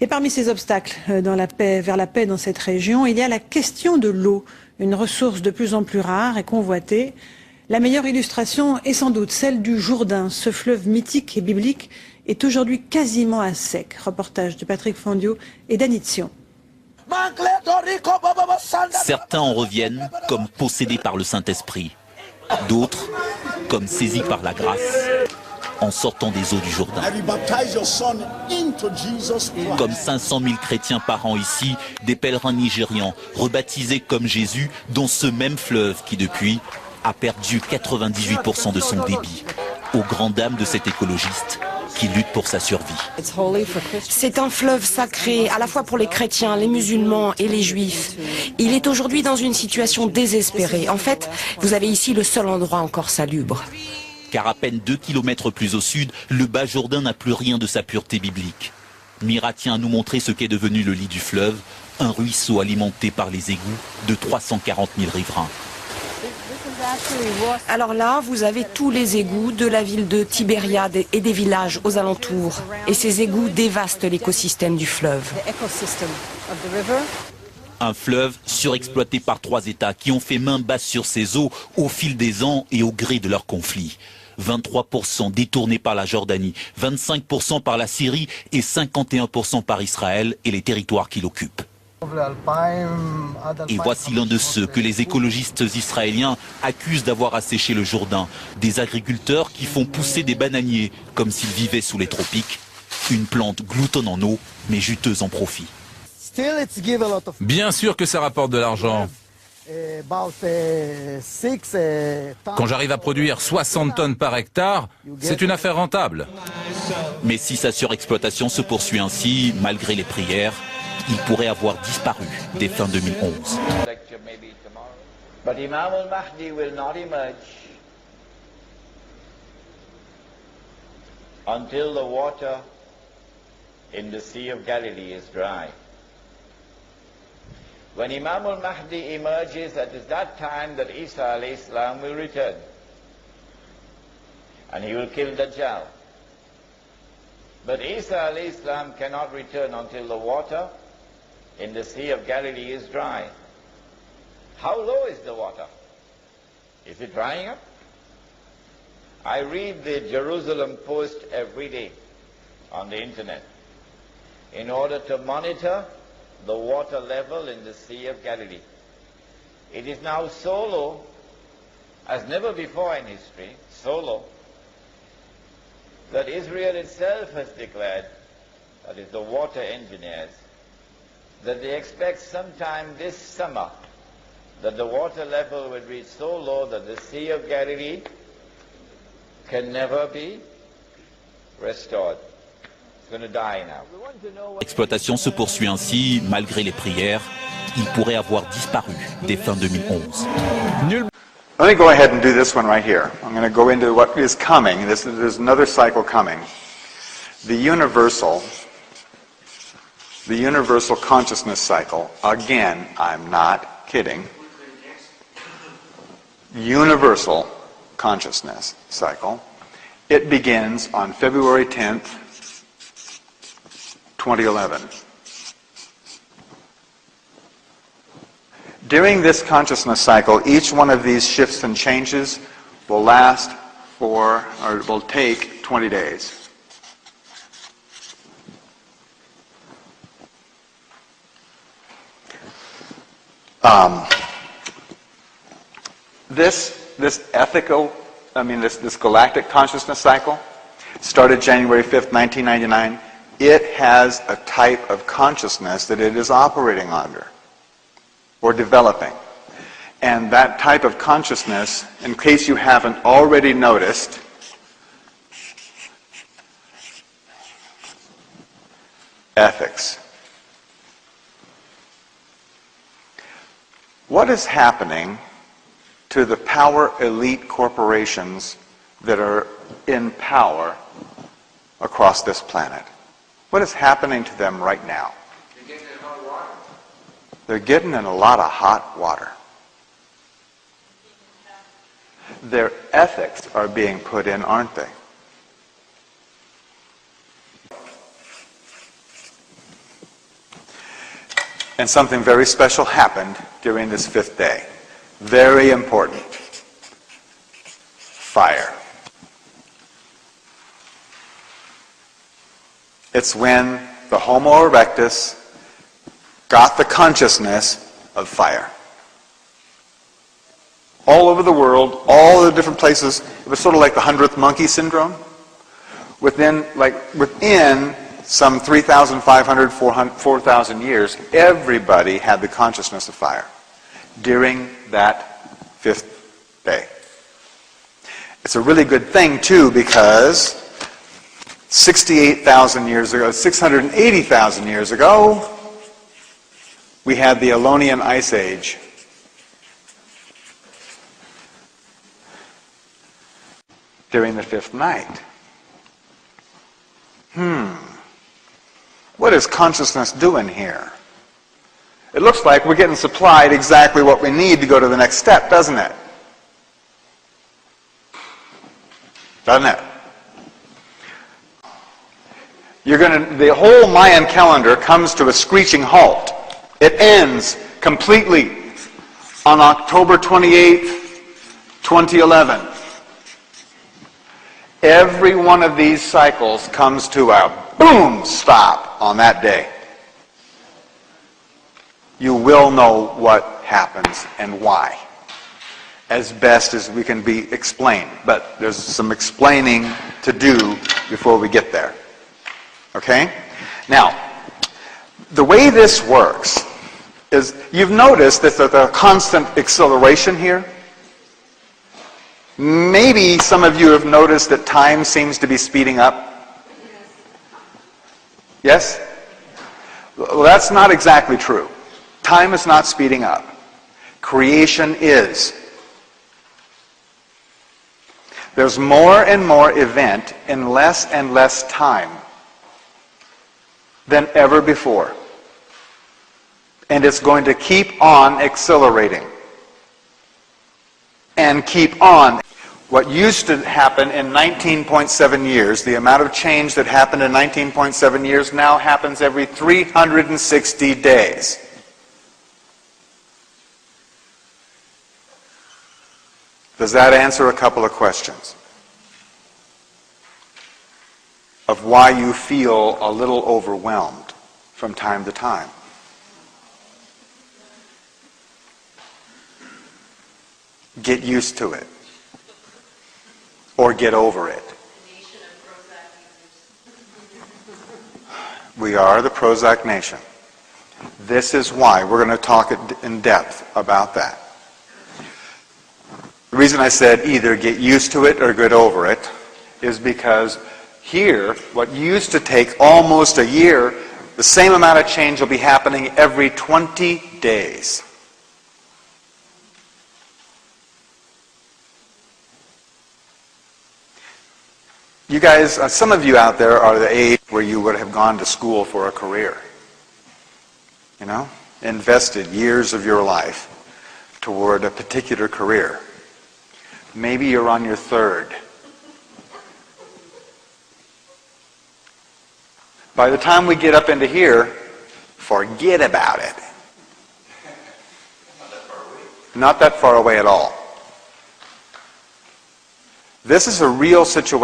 Et parmi ces obstacles vers la paix dans cette région, il y a la question de l'eau, une ressource de plus en plus rare et convoitée. La meilleure illustration est sans doute celle du Jourdain. Ce fleuve mythique et biblique est aujourd'hui quasiment à sec. Reportage de Patrick Fondio et d'Anitsion. Certains en reviennent comme possédés par le Saint-Esprit. D'autres comme saisis par la grâce en sortant des eaux du Jourdain. Comme 500 000 chrétiens par an ici, des pèlerins nigérians rebaptisés comme Jésus, dont ce même fleuve qui depuis a perdu 98% de son débit, aux grandes dames de cet écologiste qui lutte pour sa survie. C'est un fleuve sacré, à la fois pour les chrétiens, les musulmans et les juifs. Il est aujourd'hui dans une situation désespérée. En fait, vous avez ici le seul endroit encore salubre. Car à peine 2 kilomètres plus au sud, le bas Jourdain n'a plus rien de sa pureté biblique. Mira tient à nous montrer ce qu'est devenu le lit du fleuve, un ruisseau alimenté par les égouts de 340 000 riverains. Alors là, vous avez tous les égouts de la ville de Tibériade et des villages aux alentours. Et ces égouts dévastent l'écosystème du fleuve. Un fleuve surexploité par 3 États qui ont fait main basse sur ses eaux au fil des ans et au gré de leurs conflits. 23% détournés par la Jordanie, 25% par la Syrie et 51% par Israël et les territoires qu'il occupe. Et voici l'un de ceux que les écologistes israéliens accusent d'avoir asséché le Jourdain. Des agriculteurs qui font pousser des bananiers comme s'ils vivaient sous les tropiques. Une plante gloutonne en eau, mais juteuse en profit. Bien sûr que ça rapporte de l'argent. Quand j'arrive à produire 60 tonnes par hectare, c'est une affaire rentable. Mais si sa surexploitation se poursuit ainsi, malgré les prières, il pourrait avoir disparu dès fin 2011. But Imam al-Mahdi will not emerge until the water in the Sea of Galilee is dry. When Imam al-Mahdi emerges, it is that time that Isa alayhi salam will return. And he will kill Dejjal. But Isa alayhi salam cannot return until the water in the Sea of Galilee is dry. How low is the water? Is it drying up? I read the Jerusalem Post every day on the internet in order to monitor the water level in the Sea of Galilee. It is now so low as never before in history, so low, that Israel itself has declared, that is the water engineers, that they expect sometime this summer that the water level will reach so low that the Sea of Galilee can never be restored. It's going to die now. L'exploitation se poursuit ainsi, malgré les prières. Il pourrait avoir disparu dès fin 2011. Let me go ahead and do this one right here. I'm going to go into what is coming. There's another cycle coming. The universal consciousness cycle. Again, I'm not kidding. Universal consciousness cycle. It begins on February 10th, 2011. During this consciousness cycle, each one of these shifts and changes will last for, or will take 20 days. This galactic consciousness cycle started January 5th, 1999. It has a type of consciousness that it is operating under or developing. And that type of consciousness, in case you haven't already noticed, ethics. What is happening to the power elite corporations that are in power across this planet? What is happening to them right now? They're getting in hot water. They're getting in a lot of hot water. Their ethics are being put in, aren't they? And something very special happened during this fifth day. Very important. Fire. It's when the Homo erectus got the consciousness of fire. All over the world, all the different places, it was sort of like the 100th monkey syndrome. Within some 3,500, 4,000 years, everybody had the consciousness of fire during that fifth day. It's a really good thing, too, because 68,000 years ago, 680,000 years ago, we had the Ionian Ice Age. During the fifth night. What is consciousness doing here? It looks like we're getting supplied exactly what we need to go to the next step, doesn't it? Doesn't it? The whole Mayan calendar comes to a screeching halt. It ends completely on October 28th, 2011. Every one of these cycles comes to a boom stop on that day. You will know what happens and why, as best as we can be explained. But there's some explaining to do before we get there. Okay? Now, the way this works is, you've noticed that there's a constant acceleration here. Maybe some of you have noticed that time seems to be speeding up. Yes? Well, that's not exactly true. Time is not speeding up. Creation is. There's more and more event in less and less time than ever before. And it's going to keep on accelerating. And keep on. What used to happen in 19.7 years, the amount of change that happened in 19.7 years now happens every 360 days. Does that answer a couple of questions? Of why you feel a little overwhelmed from time to time? Get used to it. Or get over it. We are the Prozac nation. This is why we're going to talk in depth about that. The reason I said either get used to it or get over it is because here, what used to take almost a year, the same amount of change will be happening every 20 days. You guys, some of you out there are the age where you would have gone to school for a career. You know? Invested years of your life toward a particular career. Maybe you're on your third. By the time we get up into here, forget about it. Not that far away at all. This is a real situation.